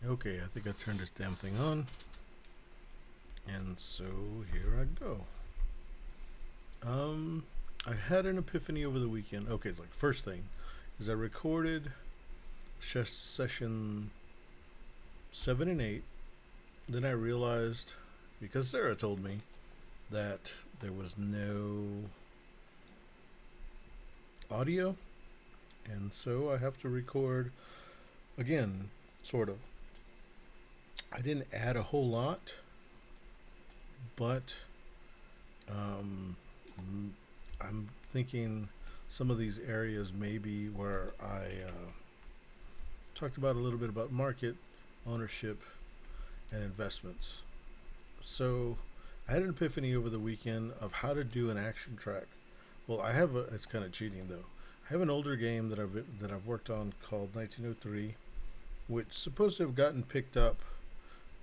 Okay, I think I turned this damn thing on. And so here I go. Um, I had an epiphany over the weekend. Okay, it's like first thing is I recorded session 7 and 8. Then I realized, because Sarah told me, that there was no audio, and so I have to record again, sort of. I didn't add a whole lot, but um, I'm thinking some of these areas maybe where I talked about a little bit about market, ownership, and investments. So I had an epiphany over the weekend of how to do an action track. Well, I have a. It's kind of cheating though. I have an older game that I've worked on called 1903, which is supposed to have gotten picked up,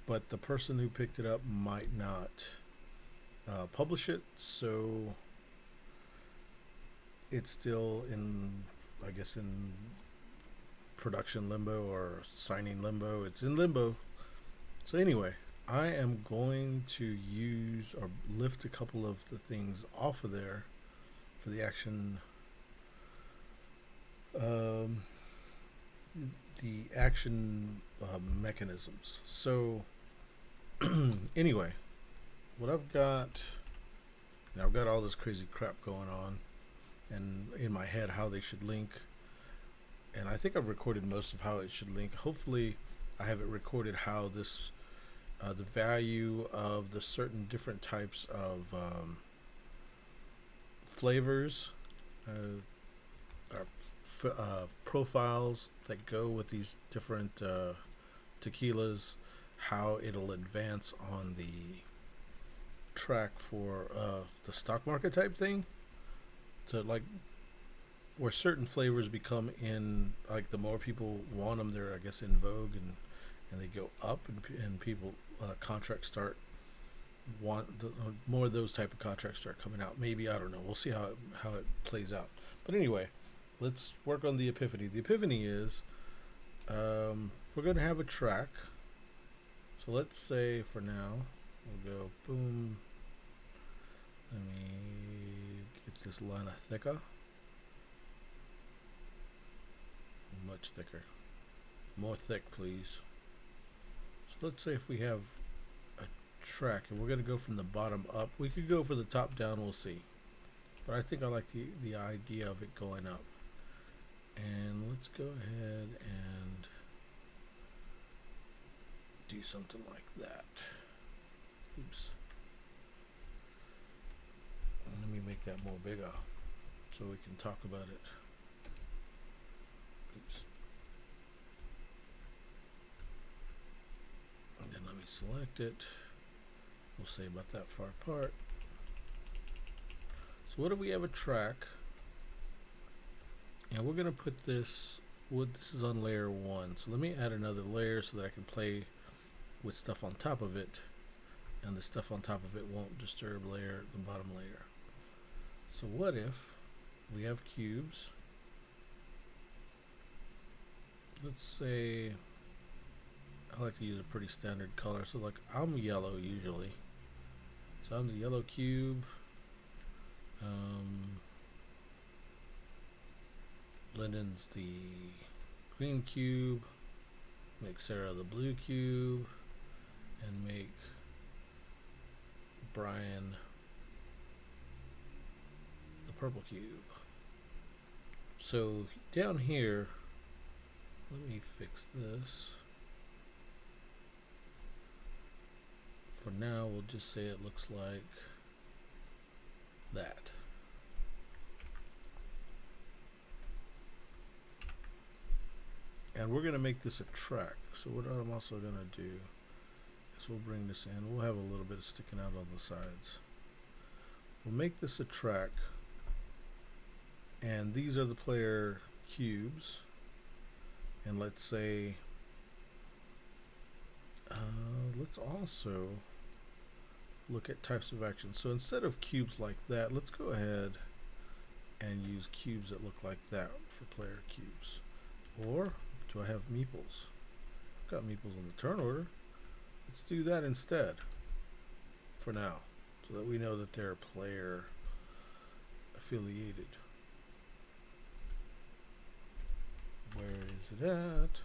but the person who picked it up might not publish it. So it's still in, I guess, in production limbo or signing limbo. It's in limbo. So anyway, I am going to use or lift a couple of the things off of there for the action, um, the action mechanisms. So anyway, what I've got, I've got all this crazy crap going on, and in my head how they should link, and I think I've recorded most of how it should link. Hopefully, I have it recorded how this, the value of the certain different types of flavors, or profiles that go with these different tequilas, how it'll advance on the track for the stock market type thing. To like where certain flavors become in, like the more people want them, they're I guess in vogue, and they go up, and people contracts start want more of those type of contracts start coming out. Maybe, I don't know. We'll see how it plays out. But anyway, let's work on the epiphany. The epiphany is we're going to have a track. So let's say for now we'll go boom. Let me get this line of thicker, much thicker, more thick, please. So let's say if we have a track and we're going to go from the bottom up, we could go from the top down. We'll see. But I think I like the idea of it going up. And let's go ahead and do something like that. Oops. Let me make that more bigger so we can talk about it. Oops. And then let me select it. We'll say about that far apart. So what do we have a track? And we're going to put this, this is on layer 1. So let me add another layer so that I can play with stuff on top of it. And the stuff on top of it won't disturb the bottom layer. So what if we have cubes? Let's say I like to use a pretty standard color. So like I'm yellow usually. So I'm the yellow cube. Lyndon's the green cube. Make Sarah the blue cube. And make Brian the purple cube. So down here, let me fix this. For now, we'll just say it looks like that. And we're going to make this a track. So what I'm also going to do is we'll bring this in. We'll have a little bit of sticking out on the sides. We'll make this a track. And these are the player cubes. And let's say, let's also look at types of action. So instead of cubes like that, let's go ahead and use cubes that look like that for player cubes. Or do I have meeples? got meeples on the turn order. Let's do that instead for now, so that we know that they're player affiliated. Where is it at?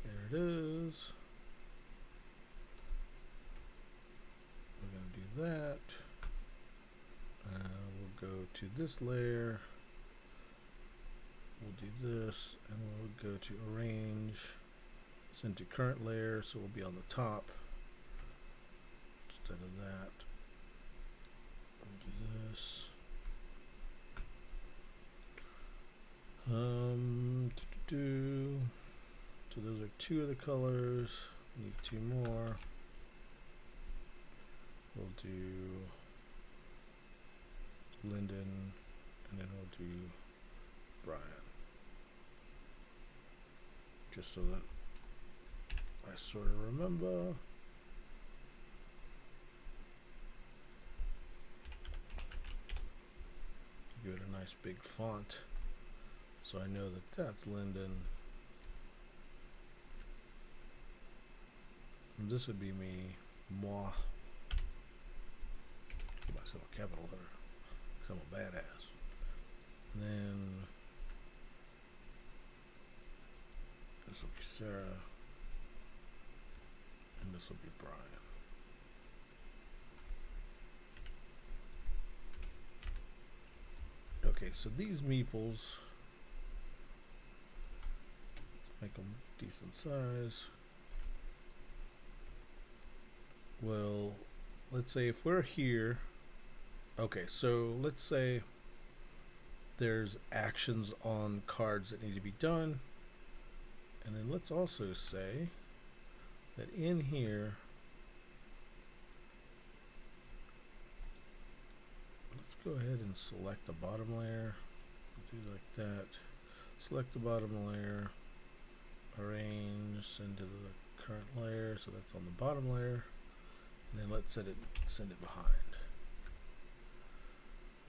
There it is. We're going to do that. We'll go to this layer. We'll do this, and we'll go to arrange, send to current layer, so we'll be on the top instead of that. We'll do this. So those are two of the colors. We need two more. We'll do Linden, and then we'll do Brian. Just so that I sort of remember. Give it a nice big font, so I know that that's Linden. And this would be me, moi. Give myself a capital letter, because I'm a badass. And then this will be Sarah, and this will be Brian. Okay, so these meeples, make them decent size. Well, let's say if we're here, okay, so let's say there's actions on cards that need to be done. And then let's also say that in here, let's go ahead and select the bottom layer. Do like that. Select the bottom layer, arrange, send to the current layer, so that's on the bottom layer. And then let's send it behind.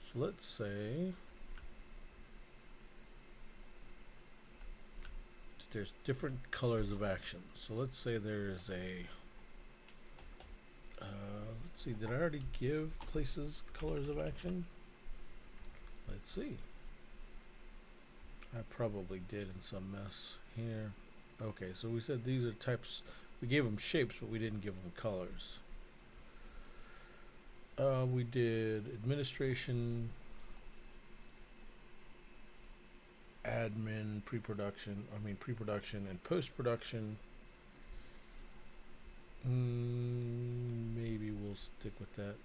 So let's say there's different colors of action. So let's say there's a let's see, did I already give places colors of action? Let's see. I probably did in some mess here. Okay, so we said these are types. We gave them shapes, but we didn't give them colors. We did administration, admin, pre-production and post-production. Maybe we'll stick with that.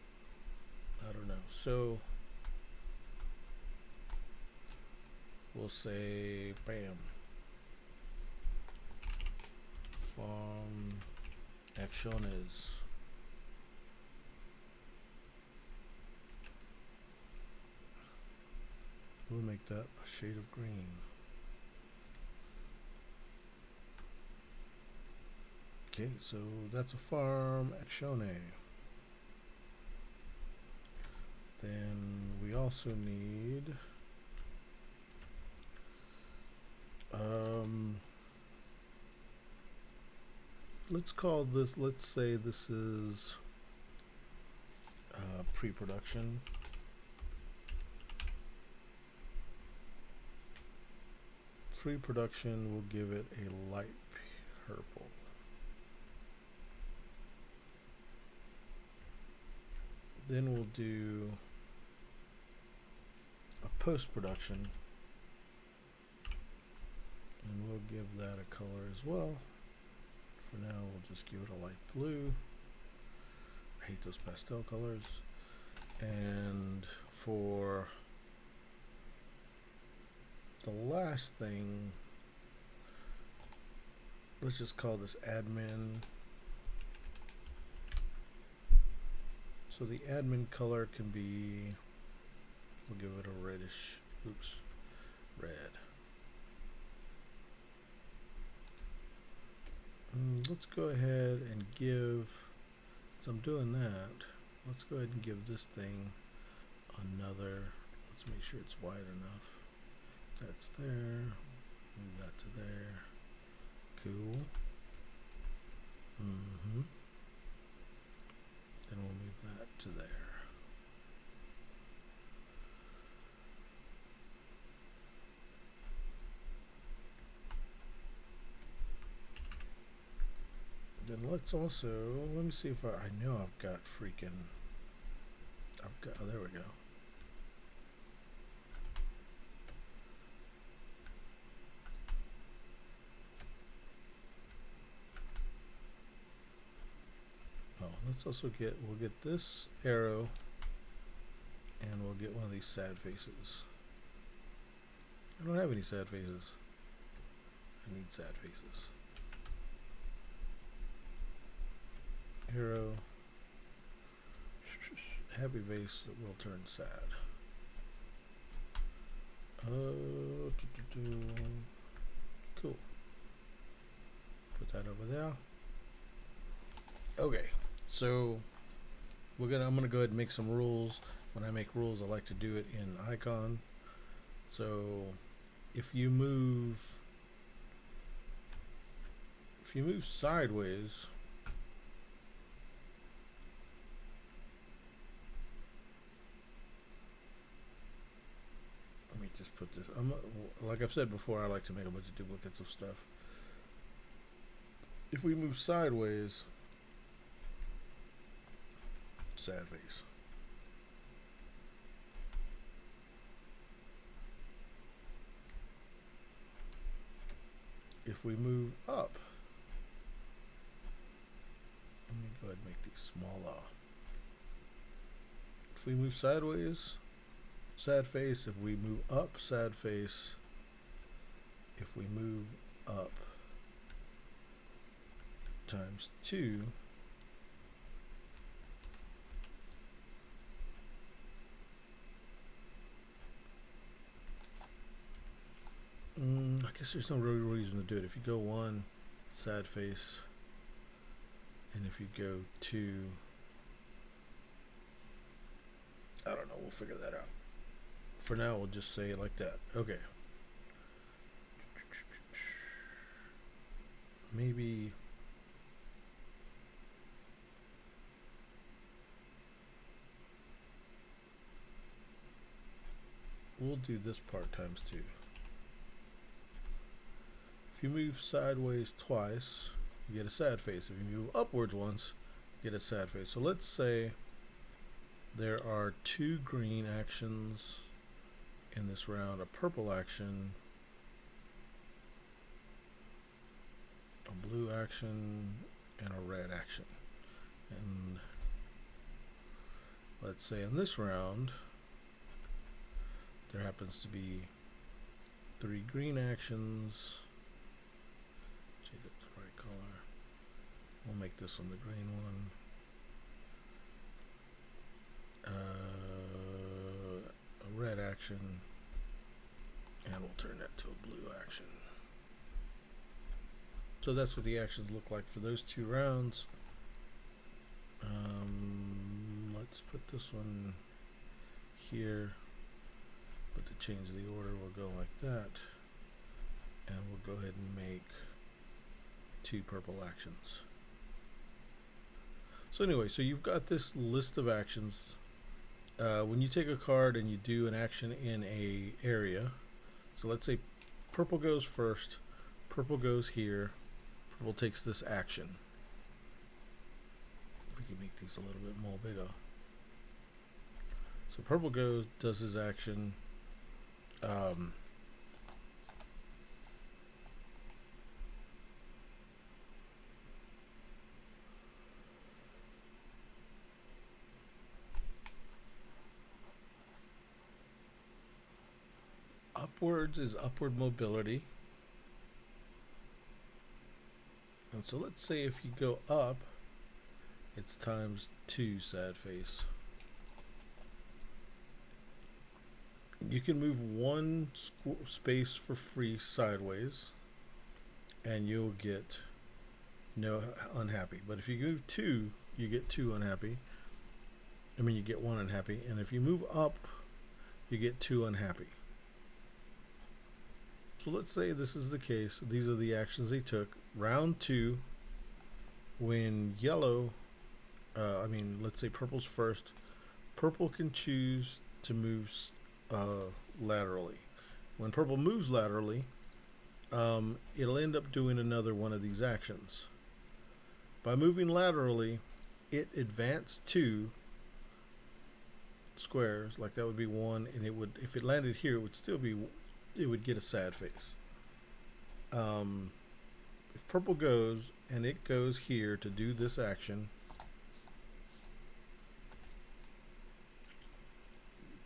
I don't know. So we'll say bam. Acciones. We'll make that a shade of green. Okay, so that's a farm actione. Then we also need let's call this, let's say this is pre-production. Pre-production, we'll give it a light purple. Then we'll do a post-production, and we'll give that a color as well. For now, we'll just give it a light blue. I hate those pastel colors. And for the last thing, let's just call this admin. So the admin color can be, we'll give it a reddish, red. Let's go ahead and give, since I'm doing that, let's go ahead and give this thing another, let's make sure it's wide enough. That's there, move that to there, cool. Then let's also, let me see if I know I've got freaking, oh, there we go. Oh, let's also we'll get this arrow, and we'll get one of these sad faces. I don't have any sad faces. I need sad faces. Arrow. Happy face will turn sad. Cool. Put that over there. Okay, so I'm gonna go ahead and make some rules. When I make rules, I like to do it in icon. So if you move sideways, let me just put this. Like I've said before, I like to make a bunch of duplicates of stuff. If we move sideways, sad face. If we move up, let me go ahead and make these smaller. If we move sideways, sad face. If we move up, sad face. If we move up times 2, I guess there's no real reason to do it. If you go 1, sad face, and if you go 2, I don't know, we'll figure that out. For now, we'll just say it like that. Okay. Maybe we'll do this part times 2. If you move sideways twice, you get a sad face. If you move upwards once, you get a sad face. So let's say there are 2 green actions in this round, a purple action, a blue action, and a red action. And let's say in this round, there happens to be 3 green actions. Change it to the right color. We'll make this one the green one. A red action, and we'll turn that to a blue action. So that's what the actions look like for those 2 rounds. Let's put this one here, but to change the order, we'll go like that, and we'll go ahead and make 2 purple actions. So anyway, so you've got this list of actions. When you take a card and you do an action in a area, so let's say purple goes first, purple goes here, purple takes this action. We can make these a little bit more bigger. So purple does his action. Upwards is upward mobility. And so let's say if you go up, it's times 2 sad face. You can move 1 space for free sideways, and you'll get no unhappy. But if you move 2, you get 2 unhappy. I mean, you get 1 unhappy. And if you move up, you get 2 unhappy. So let's say this is the case. These are the actions they took. Round 2, when yellow, let's say purple's first. Purple can choose to move laterally. When purple moves laterally, it'll end up doing another one of these actions. By moving laterally, it advanced 2 squares, like that would be 1, and it would, if it landed here, it would still be, it would get a sad face. If purple goes and it goes here to do this action,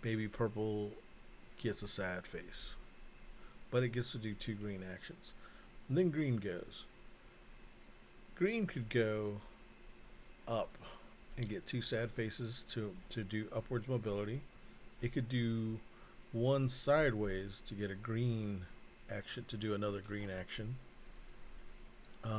maybe purple gets a sad face, but it gets to do 2 green actions. And then green goes. Green could go up and get 2 sad faces to do upwards mobility. It could do 1 sideways to get a green action, to do another green action. I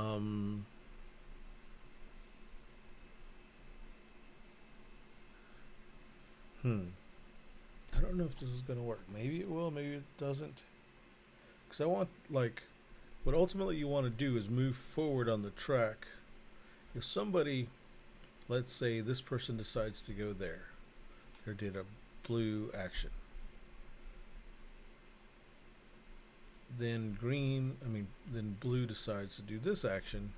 don't know if this is going to work. Maybe it will, maybe it doesn't. Because I want, like, what ultimately you want to do is move forward on the track. If somebody, let's say this person decides to go there, or did a blue action, then then blue decides to do this action.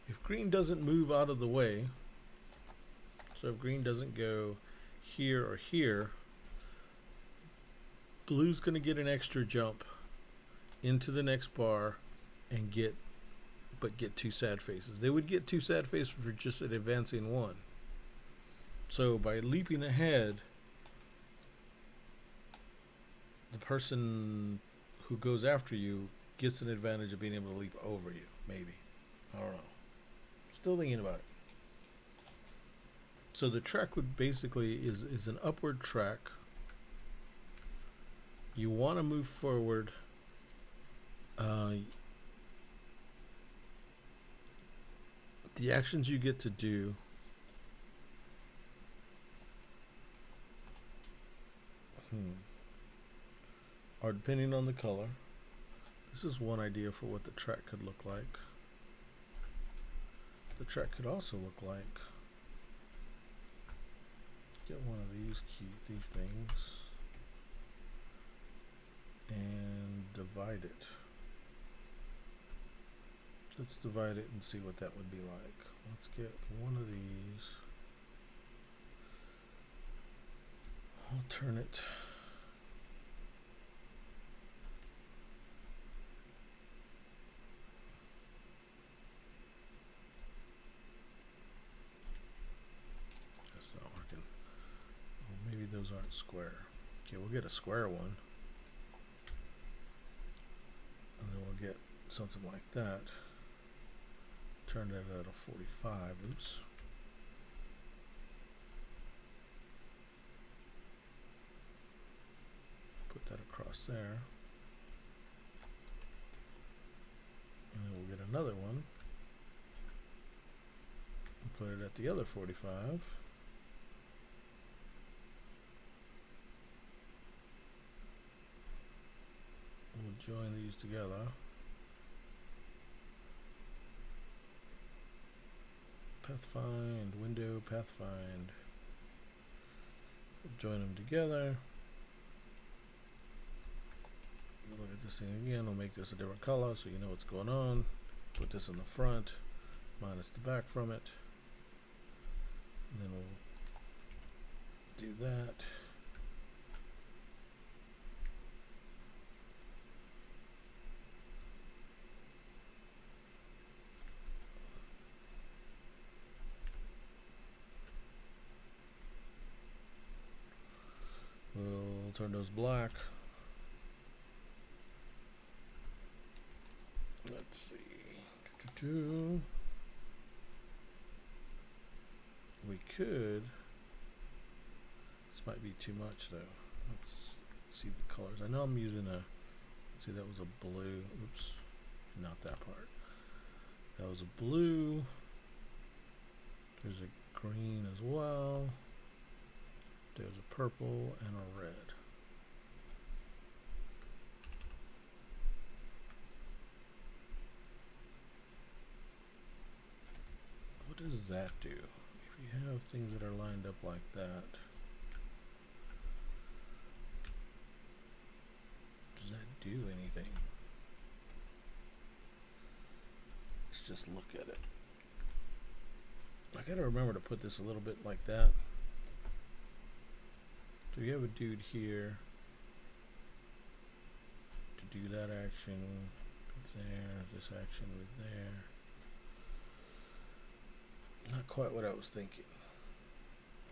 If green doesn't move out of the way, so if green doesn't go here or here, blue's going to get an extra jump into the next bar and get 2 sad faces. They would get 2 sad faces for just advancing 1. So by leaping ahead, the person who goes after you gets an advantage of being able to leap over you, maybe. I don't know. Still thinking about it. So the track would basically is an upward track. You want to move forward. The actions you get to do are depending on the color. This is one idea for what the track could look like. The track could also look like, get one of these things and divide it. Let's divide it and see what that would be like. Let's get one of these. I'll turn it. That's not working. Well, maybe those aren't square. Okay, we'll get a square one. And then we'll get something like that. Turn that at a 45. Oops. Put that across there. And then we'll get another one. And put it at the other 45. We'll join these together. Pathfind, window, pathfind. We'll join them together. We'll look at this thing again. We'll make this a different color so you know what's going on. Put this in the front, minus the back from it. And then we'll do that. We'll turn those black. Let's see. We could. This might be too much though. Let's see the colors. I know I'm using a. Let's see, that was a blue. Oops, not that part. That was a blue. There's a green as well. There's a purple and a red. What does that do? If you have things that are lined up like that, does that do anything? Let's just look at it. I gotta remember to put this a little bit like that. So you have a dude here to do that action there, this action with there. Not quite what I was thinking.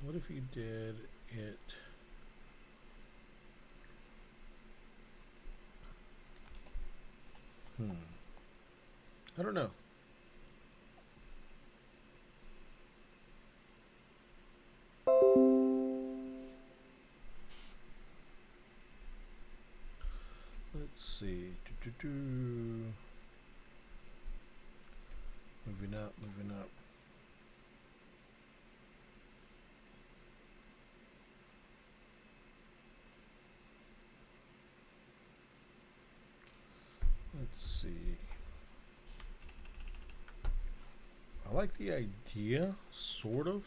What if you did it I don't know. Let's see. Moving up, moving up. Let's see. I like the idea, sort of.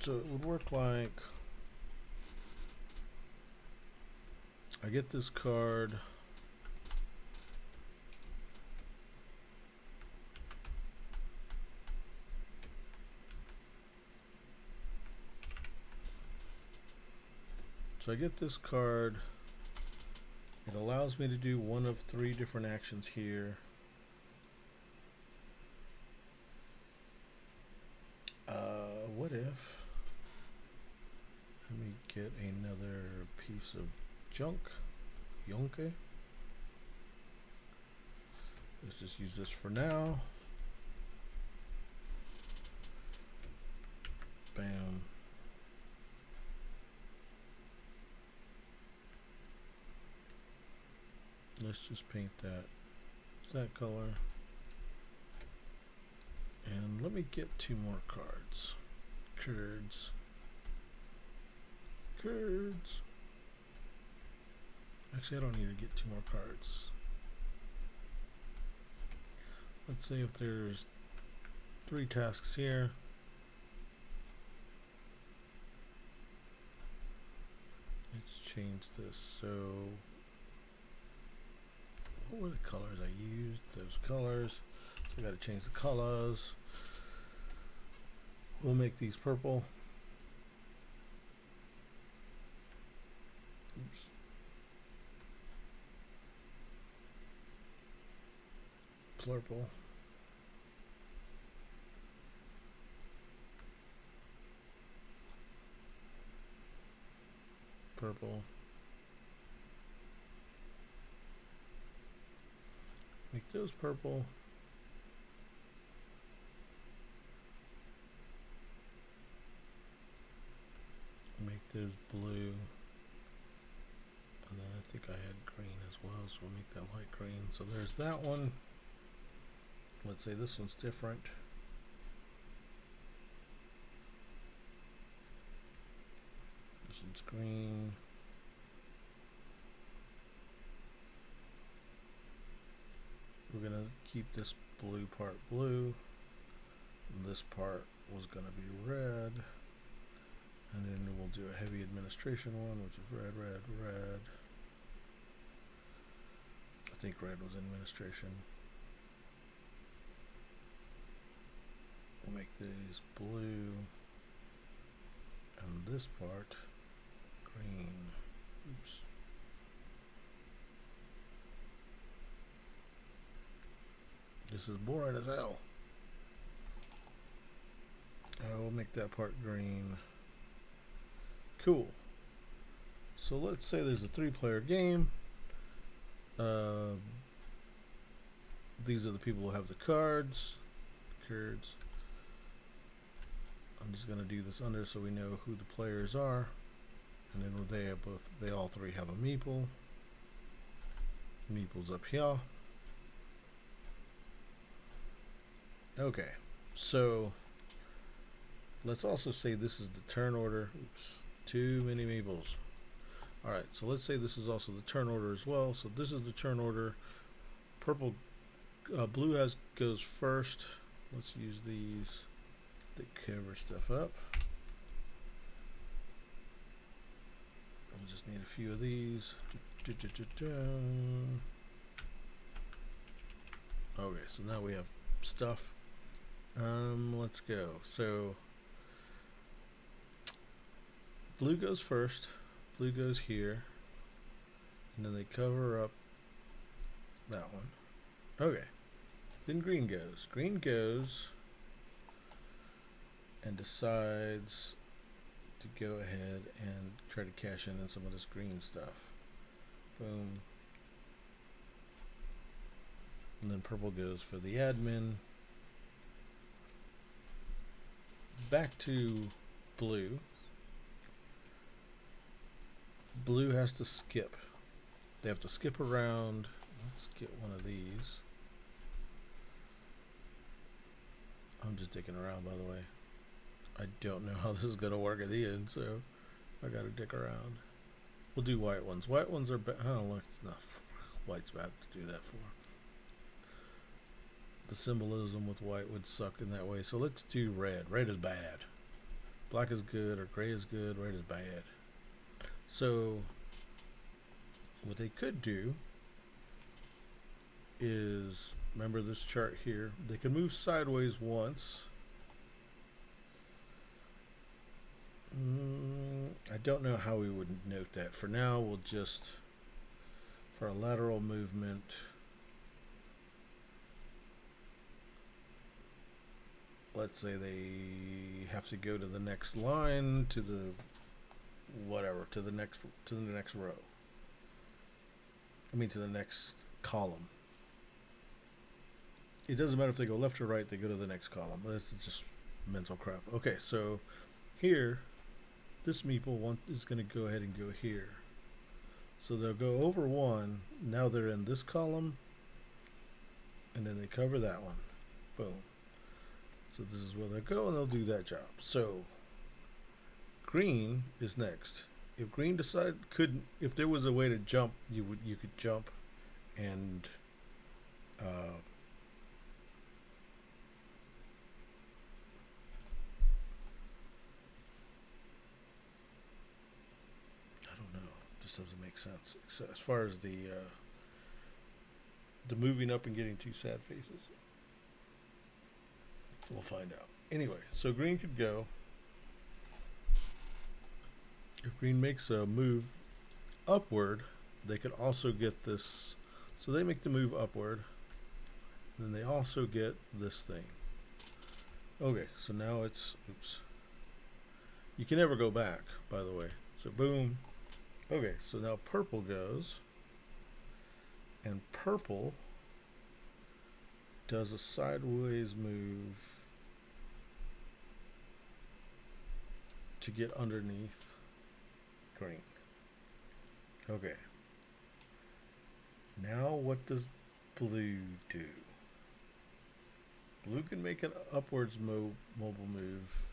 So it would work like I get this card. So I get this card. It allows me to do one of 3 different actions here. What if? Let me get another piece of junk. Yonke. Let's just use this for now. Bam. Let's just paint that color. And let me get 2 more cards. Cards. Actually, I don't need to get 2 more cards. Let's say if there's 3 tasks here. Let's change this. So, what were the colors I used? Those colors. So I got to change the colors. We'll make these purple. Oops. Purple. Purple. Make those purple. Make those blue. And then I think I had green as well, so we'll make that light green. So there's that one. Let's say this one's different. This one's green. We're gonna keep this blue part blue, and this part was gonna be red, and then we'll do a heavy administration one, which is red, red, red. I think red was administration. We'll make these blue, and this part green. Oops. This is boring as hell. We'll make that part green. Cool. So let's say there's a 3-player game. These are the people who have the cards. I'm just gonna do this under so we know who the players are, and then they all 3 have a meeple. Meeple's up here. Okay, so let's also say this is the turn order. Oops, too many meeples. Alright, so let's say this is also the turn order as well. So this is the turn order. Purple, blue goes first. Let's use these to cover stuff up. We'll just need a few of these. Okay, so now we have stuff. Let's go. So blue goes first. Blue goes here. And then they cover up that one. Okay. Then green goes. Green goes and decides to go ahead and try to cash in on some of this green stuff. Boom. And then purple goes for the admin. Back to blue. Blue has to skip. They have to skip around. Let's get one of these. I'm just dicking around, by the way. I don't know how this is going to work at the end, so I got to dick around. We'll do white ones. White ones are I don't know, it's enough. White's bad to do that for. The symbolism with white would suck in that way, so let's do red. Red is bad. Black is good, or gray is good. Red is bad. So what they could do is, remember this chart here, they can move sideways once. I don't know how we would note that. For now, we'll just, for a lateral movement, let's say they have to go to the next line, to the whatever, to the next row. I mean, to the next column. It doesn't matter if they go left or right, they go to the next column. This is just mental crap. Okay, so here, this meeple is going to go ahead and go here. So they'll go over one. Now they're in this column, and then they cover that one. Boom. So this is where they'll go, and they'll do that job. So green is next. If green if there was a way to jump, you could jump, and this doesn't make sense. So as far as the moving up and getting two sad faces, we'll find out. Anyway, so green could go. If green makes a move upward, they could also get this. So they make the move upward, and then they also get this thing. Okay, so now it's, oops. You can never go back, by the way. So boom. Okay, so now purple goes, and purple does a sideways move to get underneath green. Okay. Now what does blue do? Blue can make an upwards mobile move.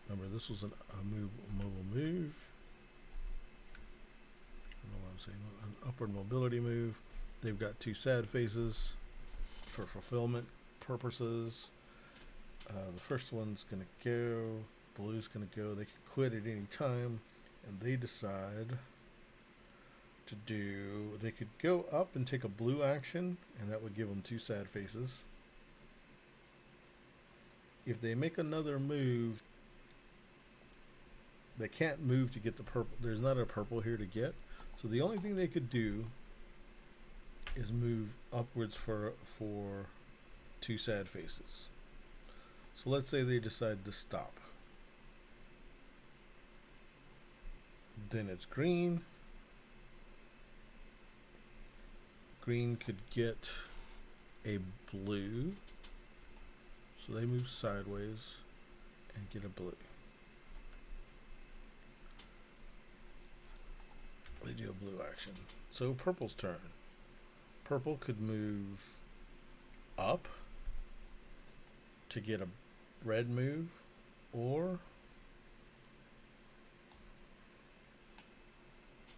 Remember, this was a mobile move. I don't know what I'm saying. An upward mobility move. They've got two sad faces for fulfillment purposes. The first one's going to go. Blue's going to go. They can quit at any time, and they decide to do. They could go up and take a blue action, and that would give them two sad faces. If they make another move, they can't move to get the purple. There's not a purple here to get. So the only thing they could do is move upwards for two sad faces. So let's say they decide to stop. Then it's green. Green could get a blue. So they move sideways and get a blue. They do a blue action. So purple's turn. Purple could move up to get a red move, or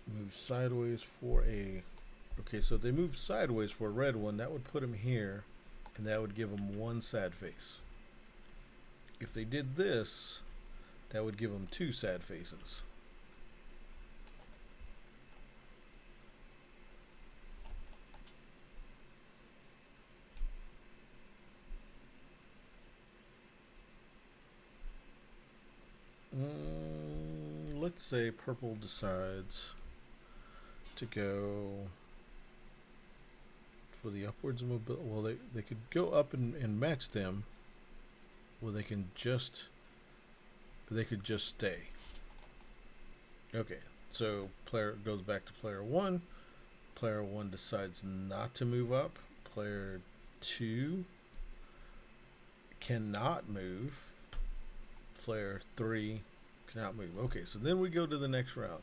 move sideways for a. Okay, so if they move sideways for a red one, that would put them here, and that would give them one sad face. If they did this, that would give them two sad faces. let's say purple decides to go for the upwards mobility. Well, they could go up and match them. Well, they could just stay. Okay, so player goes back to player one. Player one decides not to move up. Player two cannot move. Player three cannot move. Okay, so then we go to the next round.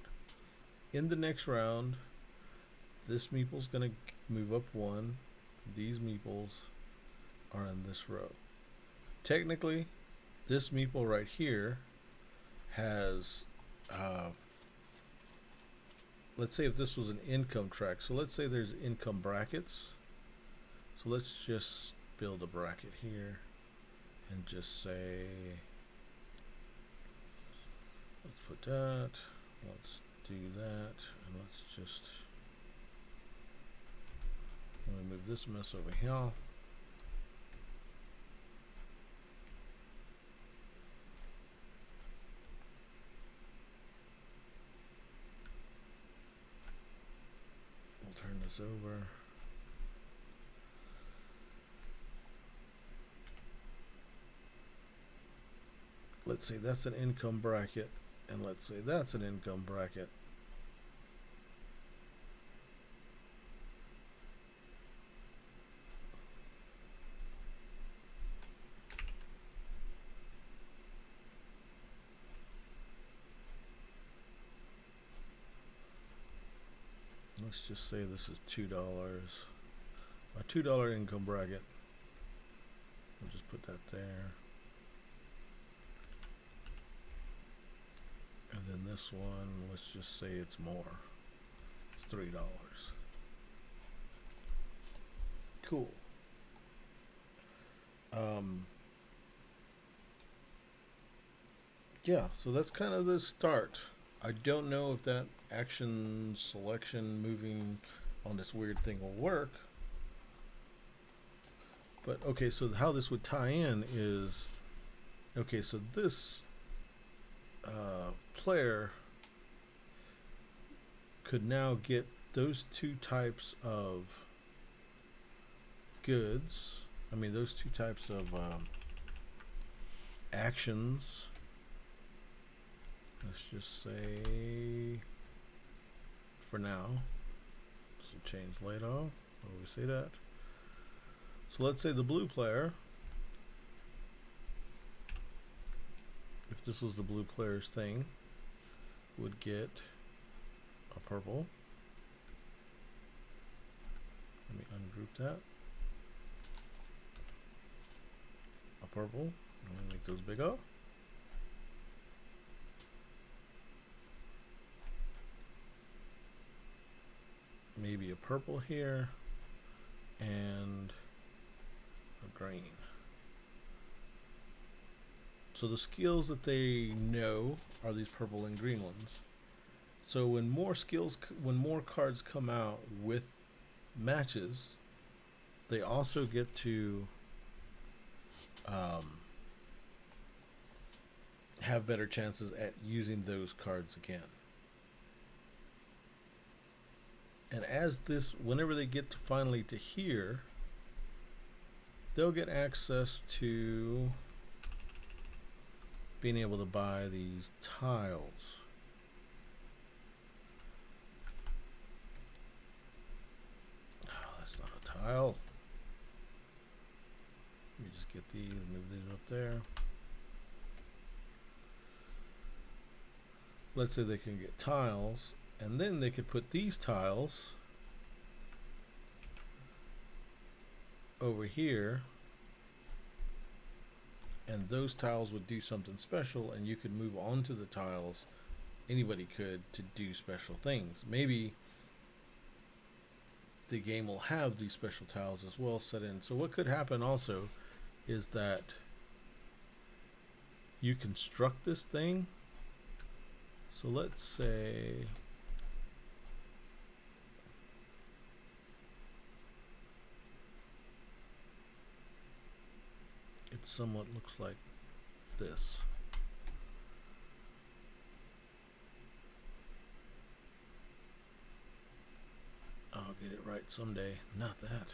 In the next round, this meeple's gonna move up one. These meeples are in this row. Technically, this meeple right here has, let's say if this was an income track. So let's say there's income brackets. So let's just build a bracket here and just say, let's put that, let's do that, and let's just, let me move this mess over here. We'll turn this over. Let's say that's an income bracket, and let's say that's an income bracket. Let's just say this is $2, a $2 income bracket. We'll just put that there. And then this one, let's just say it's more. It's $3. Cool. Yeah, so that's kind of the start. I don't know if that action selection moving on this weird thing will work. But okay, so how this would tie in is, okay, so this player could now get those two types of goods. I mean, those two types of actions. Let's just say, for now, this will change later. Will we say that? So let's say the blue player, if this was the blue player's thing, would get a purple. Let me ungroup that. A purple. I'm gonna make those bigger. Maybe a purple here and a green. So the skills that they know are these purple and green ones. So when more cards come out with matches, they also get to have better chances at using those cards again. And as this, whenever they get to finally to here, they'll get access to being able to buy these tiles. Oh, that's not a tile. Let me just get these, move these up there. Let's say they can get tiles. And then they could put these tiles over here, and those tiles would do something special, and you could move on to the tiles. Anybody could, to do special things. Maybe the game will have these special tiles as well set in. So what could happen also is that you construct this thing. So let's say it somewhat looks like this. right someday. Not that.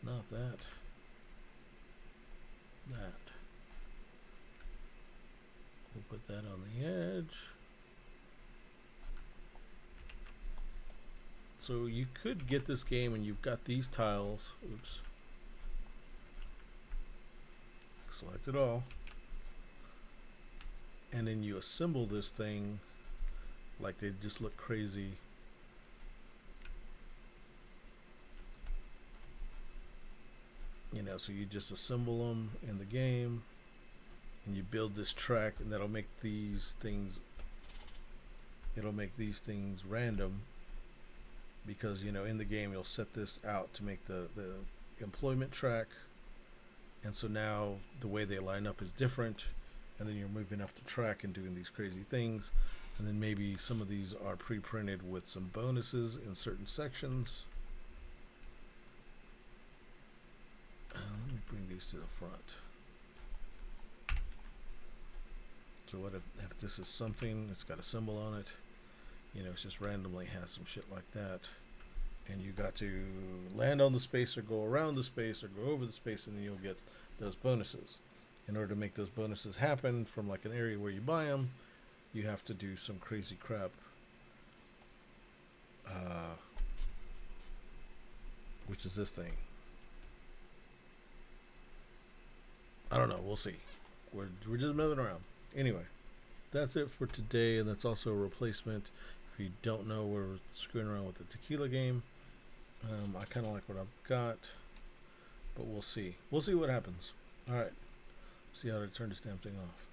Not that. That. We'll put that on the edge. So you could get this game and you've got these tiles. Oops. Select it all. And then you assemble this thing like they just look crazy. You know, so you just assemble them in the game and you build this track, and that'll make these things, it'll make these things random, because, you know, in the game you'll set this out to make the employment track, and so now the way they line up is different, and then you're moving up the track and doing these crazy things, and then maybe some of these are pre-printed with some bonuses in certain sections. Let me bring these to the front. So what if this is something, it's got a symbol on it, you know, it's just randomly has some shit like that, and you got to land on the space or go around the space or go over the space, and then you'll get those bonuses. In order to make those bonuses happen from like an area where you buy them, you have to do some crazy crap, which is this thing. I don't know, we'll see. We're just moving around. Anyway, that's it for today, and that's also a replacement. If you don't know, we're screwing around with the tequila game. I kind of like what I've got, but we'll see. We'll see what happens. All right. See how to turn this damn thing off.